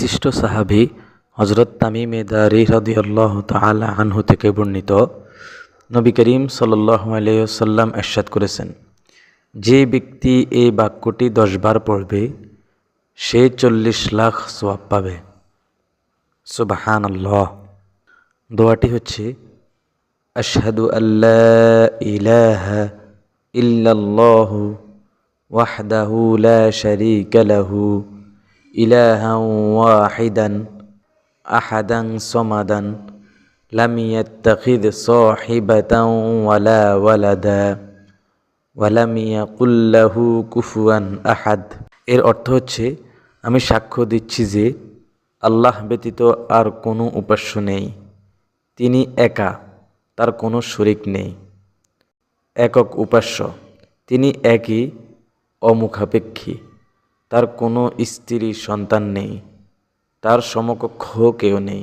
বিশিষ্ট সাহাবী হযরত তামিম দারী রাদিয়াল্লাহু তাআলা আনহু থেকে বর্ণিত, নবী করিম সাল্লাল্লাহু আলাইহি ওয়াসাল্লাম ইরশাদ করেছেন, যে ব্যক্তি এই বাক্যটি 10 বার পড়বে সে 40 লাখ সওয়াব পাবে। সুবহানাল্লাহ। দোয়াটি হচ্ছে, আশহাদু আল্লা ইলাহা ইল্লাল্লাহু ওয়াহদাহু লা শারীকা লাহু ইলাহান ওয়াহিদান আহাদান সামাদান লাম ইয়াত্তাখিয সাহিবাতান ওয়ালা ওয়ালাদা ওয়ালাম ইয়াকুল লাহু কুফুয়ান আহাদ। এর অর্থ হচ্ছে, আমি সাক্ষ্য দিচ্ছি যে আল্লাহ ব্যতীত আর কোনো উপাস্য নেই, তিনি একা, তার কোনো শরীক নেই, একক উপাস্য, তিনি একই, অমুখাপেক্ষী, তার কোনো স্ত্রী সন্তান নেই, তার সমকক্ষ কেউ নেই।